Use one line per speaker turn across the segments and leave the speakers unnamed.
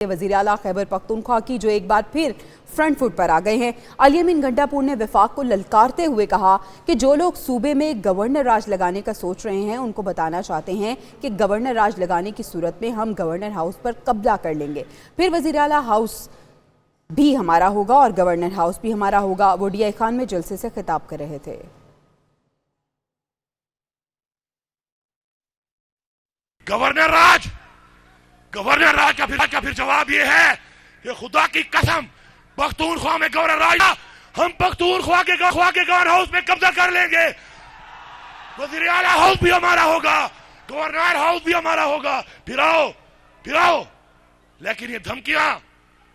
वज़ीर आला खैबर पख्तूनख्वा की जो एक बार फिर फ्रंट फुट पर आ गए हैं। अली अमीन गंडापुर ने वफाक को ललकारते हुए कहा कि जो लोग सूबे में गवर्नर राज लगाने का सोच रहे हैं उनको बताना चाहते हैं कि गवर्नर राज लगाने की सूरत में हम गवर्नर हाउस पर कब्जा कर लेंगे, फिर वज़ीर आला हाउस भी हमारा होगा और गवर्नर हाउस भी हमारा होगा। वो डीआई खान में जलसे से खिताब कर रहे थे।
गवर्नर राज का फिर जवाब ये है कि खुदा की कसम पख्तूनख्वा में गवर्नर राज, हम पख्तूनख्वा के गवर्नर हाउस में कब्जा कर लेंगे। वज़ीर आला हाउस भी हमारा होगा, गवर्नर हाउस भी हमारा होगा। फिर आओ। लेकिन ये धमकियां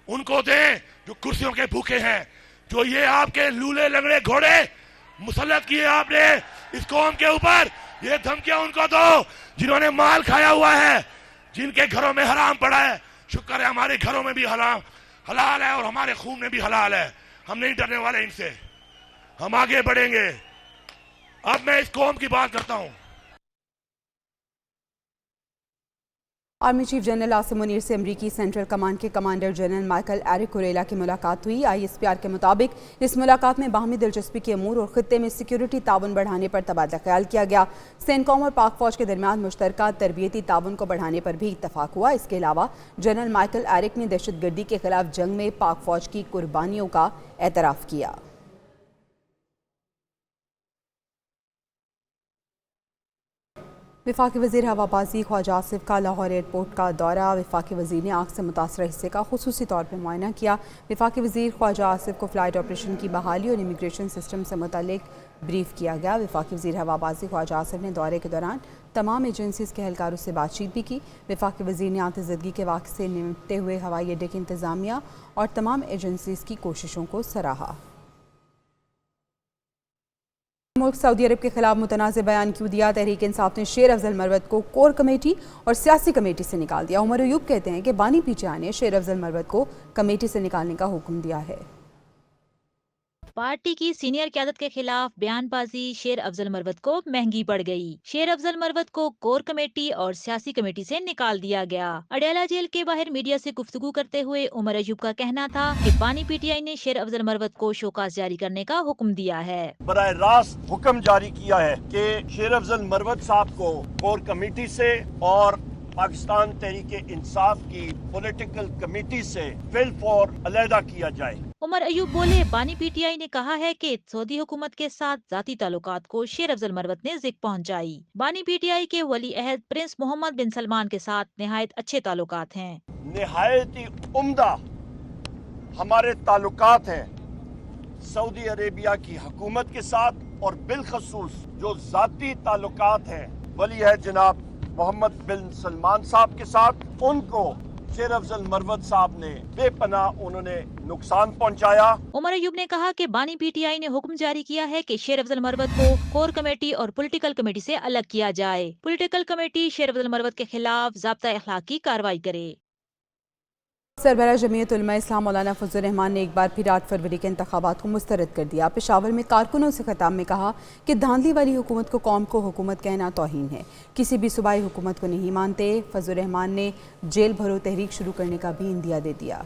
उनको दें जो कुर्सियों के भूखे हैं, जो ये आपके लूले लंगड़े घोड़े मुसल्लत किए आपने इस कौम के ऊपर। ये धमकियां उनको दो जिन्होंने माल खाया हुआ है, जिनके घरों में हराम पड़ा है। शुक्र है हमारे घरों में भी हलाल है और हमारे खून में भी हलाल है। हम नहीं डरने वाले इनसे, हम आगे बढ़ेंगे। अब मैं इस कौम की बात करता हूं।
Army chief general Asim Munir से अमरीकी सेंट्रल कमांड के commander general Michael Erik Kurilla की मुलाकात हुई। ISPR के मुताबिक इस मुलाकात में बाहमी दिलचस्पी के अमूर और खित्ते में सिक्योरिटी ताउन बढ़ाने पर तबादला ख्याल किया गया। सेंटकॉम और पाक फौज के दरमियान मुश्तरका तरबियती ताउन को बढ़ाने पर भी इत्तफाक हुआ। इसके अलावा जनरल माइकल एरिक ने दहशतगर्दी के खिलाफ जंग में पाक फौज की कुर्बानियों का एतराफ़ किया। वफाकी वज़ीर हवाबाजी ख्वाजा आसिफ का लाहौर एयरपोर्ट का दौरा। वफाकी वज़ीर ने आग से मुतासर हिस्से का खुसूसी तौर पर मुआयना किया। वफाकी वज़ीर ख्वाजा आसिफ को फ़्लाइट ऑपरेशन की बहाली और इमिग्रेशन सिस्टम से मुतल्लिक ब्रीफ किया गया। वफाकी वज़ीर हवाबाजी ख्वाजा आसिफ ने दौरे के दौरान तमाम एजेंसीज़ के एहलकारों से बातचीत भी की। वफाकी वज़ीर ने आतिशज़दगी के वाक़े से निपटते हुए हवाई अड्डे की इंतज़ामिया और तमाम एजेंसीज़ की कोशिशों को सराहा। मुल्क सऊदी अरब के खिलाफ मुतनाज़ बयान क्यों दिया? तहरीक इंसाफ ने शेर अफजल मरवत को कोर कमेटी और सियासी कमेटी से निकाल दिया। उमर अयूब कहते हैं कि बानी पीटीआई ने शेर अफजल मरवत को कमेटी से निकालने का हुक्म दिया है।
पार्टी की सीनियर क़यादत के खिलाफ बयानबाजी शेर अफजल मरवत को महंगी पड़ गई। शेर अफजल मरवत को कोर कमेटी और सियासी कमेटी से निकाल दिया गया। अडयाला जेल के बाहर मीडिया से गुफ्तगू करते हुए उमर अयूब का कहना था कि बानी पीटीआई ने शेर अफजल मरवत को शोकास जारी करने का हुक्म दिया है।
बराह रास्त हुक्म जारी किया है कि शेर अफजल मरवत साहब को कोर कमेटी से और पाकिस्तान तहरीक इंसाफ की पॉलिटिकल कमेटी से फिलफौर अलहदा किया जाए।
उमर अयूब बोले, बानी पीटीआई ने कहा है कि सऊदी हुकूमत के साथ जाती ताल्लुकात को शेर अफजल मरवत ने जिक्र पहुंचाई। बानी पीटीआई के वली अहद प्रिंस मोहम्मद बिन सलमान के साथ निहायत अच्छे ताल्लुकात हैं।
निहायत ही उम्दा हमारे ताल्लुकात हैं सऊदी अरेबिया की हुकूमत के साथ और बिलखसूस जो जाती ताल्लुकात हैं वली अहद जनाब मोहम्मद बिन सलमान साहब के साथ। उनको शेर अफजल मरवत साहब ने बेपनाह उन्होंने नुकसान पहुंचाया।
उमर अयूब ने कहा कि बानी पीटीआई ने हुक्म जारी किया है कि शेर अफजल मरवत को कोर कमेटी और पॉलिटिकल कमेटी से अलग किया जाए। पॉलिटिकल कमेटी शेर अफजल मरवत के खिलाफ ज़ाब्ता अखलाक की कार्रवाई करे।
सरबराह जमीयत उलमा इस्लाम मौलाना फजल रहमान ने एक बार फिर 8 फरवरी के इंतखाबात को मुस्तरद कर दिया। पेशावर में कारकुनों से खिताब में कहा कि धांधली वाली हुकूमत को कौम को हुकूमत कहना तौहीन है, किसी भी सूबाई हुकूमत को नहीं मानते। फजल रहमान ने जेल भरो तहरीक शुरू करने का भी इंदिया दे दिया।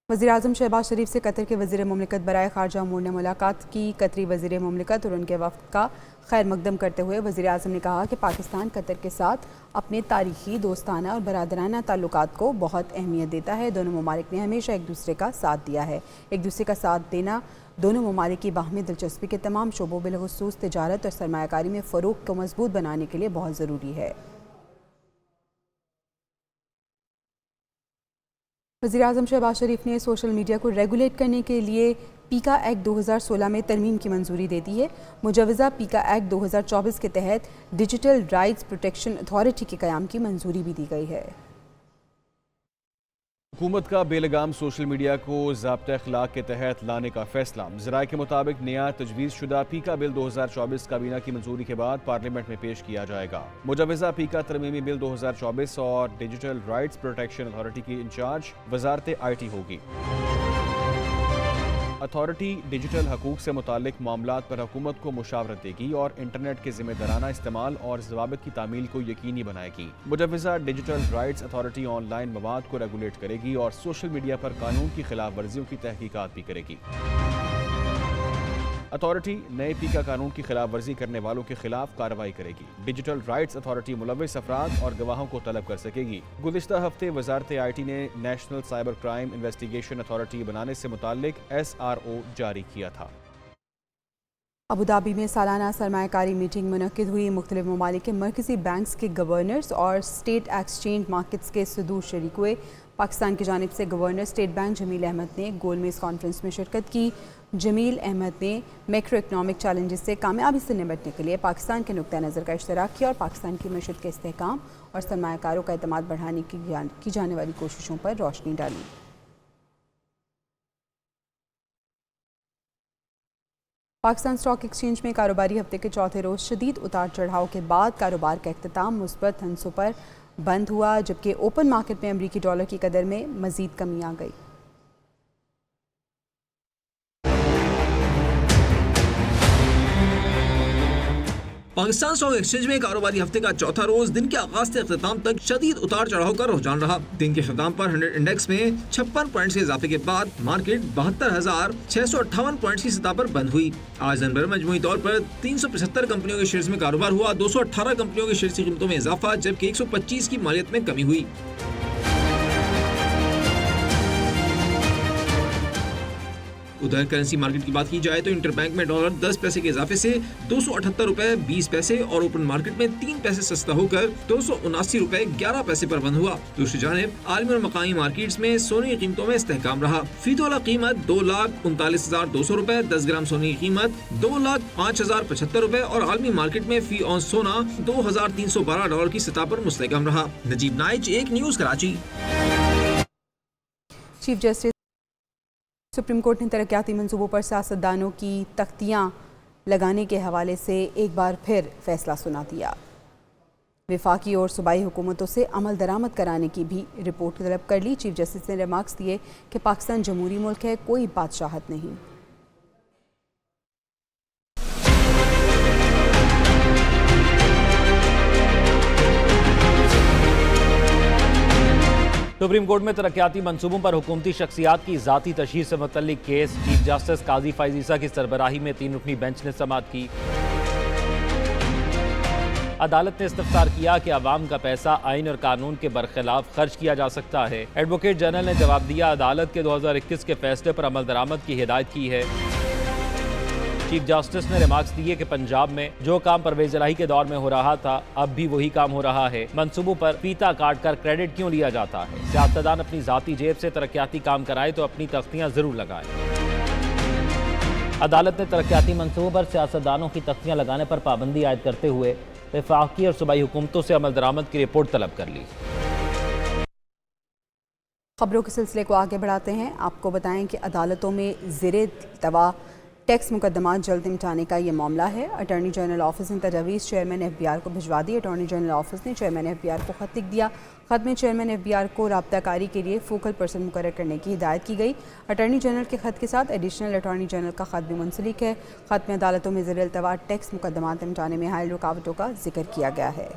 वज़ीर-ए-आज़म शहबाज शरीफ से कतर के वज़ीर मुमलिकत बराए खारजा उमूर ने मुलाकात की। कतरी वज़ीर मुमलिकत और उनके वफ़द का खैर मकदम करते हुए वज़ीर-ए-आज़म ने कहा कि पाकिस्तान कतर के साथ अपने तारीखी, दोस्ताना और बरादराना ताल्लुकात को बहुत अहमियत देता है। दोनों ममालिक ने हमेशा एक दूसरे का साथ दिया है। एक दूसरे का साथ देना दोनों ममालिक की बाहमी दिलचस्पी के तमाम शोबों बिलखुसूस तिजारत और सरमायाकारी में फ़रोग़ को मजबूत बनाने के लिए बहुत ज़रूरी है। वज़ीर-ए-आज़म शहबाज शरीफ ने सोशल मीडिया को रेगुलेट करने के लिए पीका एक्ट 2016 में तरमीम की मंजूरी दे दी है। मुजवज़ा पीका एक्ट 2024 के तहत डिजिटल राइट्स प्रोटेक्शन अथॉरिटी के क़याम की मंजूरी भी दी गई है।
हुकूमत का बेलगाम सोशल मीडिया को ज़ाब्ता अखलाक के तहत लाने का फैसला। ज़राए के मुताबिक नया तजवीज़ शुदा पीका बिल 2024 काबीना की मंजूरी के बाद पार्लियामेंट में पेश किया जाएगा। मुजवज़ा पीका तरमीमी बिल 2024 और डिजिटल राइट्स प्रोटेक्शन अथॉरिटी की इंचार्ज वजारत IT होगी। अथॉरिटी डिजिटल हकूक से मुतालिक मामलात पर हुकूमत को मुशावरत देगी और इंटरनेट के जिम्मेदाराना इस्तेमाल और ज़वाबित की तामील को यकीनी बनाएगी। मुजव्वज़ा डिजिटल राइट्स अथॉरिटी ऑनलाइन मवाद को रेगुलेट करेगी और सोशल मीडिया पर कानून की खिलाफ वर्जियों की तहकीकात भी करेगी। अथॉरिटी नए पीका कानून की खिलाफ वर्जी करने वालों के खिलाफ कार्रवाई करेगी। डिजिटल राइट्स अथॉरिटी मुलव्विस अफराद और गवाहों को तलब कर सकेगी। गुज़िश्ता हफ्ते वजारत IT ने national cyber crime investigation authority बनाने से मुताल्लिक SRO जारी किया था।
अबू धाबी में सालाना सरमायाकारी मीटिंग मुनक्किद हुई। मुख्तलिफ ममालिक के मरकज़ी बैंक्स के गवर्नर्स और स्टेट एक्सचेंज मार्केट्स के सदूर शरीक हुए। पाकिस्तान की जानिब से governor state bank Jameel Ahmed ने गोल में इस कॉन्फ्रेंस में शिरकत की। जमील अहमद ने मैक्रो इकनॉमिक चैलेंजेस से कामयाबी से निपटने के लिए पाकिस्तान के नुक्ता नज़र का इश्तराक किया और पाकिस्तान की मईशत के इस्तेहकाम और सरमायाकारों का एतमाद बढ़ाने की जाने वाली कोशिशों पर रोशनी डाली। पाकिस्तान स्टॉक एक्सचेंज में कारोबारी हफ्ते के चौथे रोज़ शदीद उतार चढ़ाव के बाद कारोबार का अख्ताम मुस्बत हंसों पर बंद हुआ, जबकि ओपन मार्केट में अमरीकी डॉलर की कदर में मजीद कमी आ गई।
पाकिस्तान स्टॉक एक्सचेंज में कारोबारी हफ्ते का चौथा रोज दिन के आगाज से अख्ताम तक शदीद उतार चढ़ाव का रुझान रहा। दिन के खिताम पर 100 इंडेक्स में 56 पॉइंट्स के इजाफे के बाद मार्केट 72,658 पॉइंट्स की सतह पर बंद हुई। आज दिन भर मजमूई तौर पर 375 कंपनियों के शेयर्स में कारोबार हुआ। 218 कंपनियों के शेयर्स की कीमतों में इजाफा, जबकि 125 की मालियत में कमी हुई। उधर करेंसी मार्केट की बात की जाए तो इंटरबैंक में डॉलर 10 पैसे के इजाफे से 278 रुपए 20 पैसे और ओपन मार्केट में 3 पैसे सस्ता होकर 279 रुपए 11 पैसे पर बंद हुआ। दूसरी जानिब आलमी और मकामी मार्केट्स में सोने की कीमतों में इस्तेहकाम रहा। फी तोला कीमत 2,39,200 रुपए, 10 ग्राम सोने की कीमत 2,05,075 रुपए और आलमी मार्केट में फी ऑन सोना $2,312 की सतह पर मुस्तहकम रहा। नजीब नाइच, एक news, Karachi.
Chief justice supreme court ने तरक्याती मंसूबों पर सियासतदानों की तख्तियां लगाने के हवाले से एक बार फिर फैसला सुना दिया। वफाकी और सूबाई हुकूमतों से अमल दरामद कराने की भी रिपोर्ट तलब कर ली। चीफ जस्टिस ने रिमार्क्स दिए कि पाकिस्तान जमहूरी मुल्क है, कोई बादशाहत नहीं।
सुप्रीम कोर्ट में तरक्याती मंसूबों पर हुकूमती शख्सियात की ज़ाती तशहीर से मुतल्लिक केस चीफ जस्टिस काजी फैज़ ईसा की सरबराही में 3 रुकनी बेंच ने समाअत की। अदालत ने इस्तफसार किया कि अवाम का पैसा आइन और कानून के बरखिलाफ खर्च किया जा सकता है। एडवोकेट जनरल ने जवाब दिया, अदालत के 2021 के फैसले पर अमल दरामद की हिदायत की है। चीफ जस्टिस ने रिमार्क्स दिए कि पंजाब में जो काम परवेज इलाही के दौर में हो रहा था अब भी वही काम हो रहा है। मंसूबों पर फीता काट कर क्रेडिट क्यों लिया जाता है? सियासतदान अपनी जाती जेब से तरक्याती काम कराए तो अपनी तख्तियां जरूर लगाए। अदालत ने तरक्याती मंसूबों पर सियासतदानों की तख्तियां लगाने पर पाबंदी आयद करते हुए वफाकी और सूबाई हुकूमतों से अमल दरामद की रिपोर्ट तलब कर ली।
खबरों के सिलसिले को आगे बढ़ाते हैं। आपको बताएं कि अदालतों में ज़ेरे तवा टैक्स मुकदमात जल्द निपटाने का ये मामला है। अटॉर्नी जनरल ऑफिस ने तजावीज़ चेयरमैन FBR को भिजवा दी। अटॉर्नी जनरल ऑफिस ने चेयरमैन FBR को खत लिख दिया। खत में चेयरमैन FBR को राब्ताकारी के लिए फोकल पर्सन मुकर्रर करने की हिदायत की गई। अटॉर्नी जनरल के खत के साथ एडिशनल अटॉर्नी जनरल का खत भी मुंसलिक है। खत में अदालतों में ज़ेरे अल्तवा टैक्स मुकदमात निपटाने में हायल रुकावटों का जिक्र किया गया है।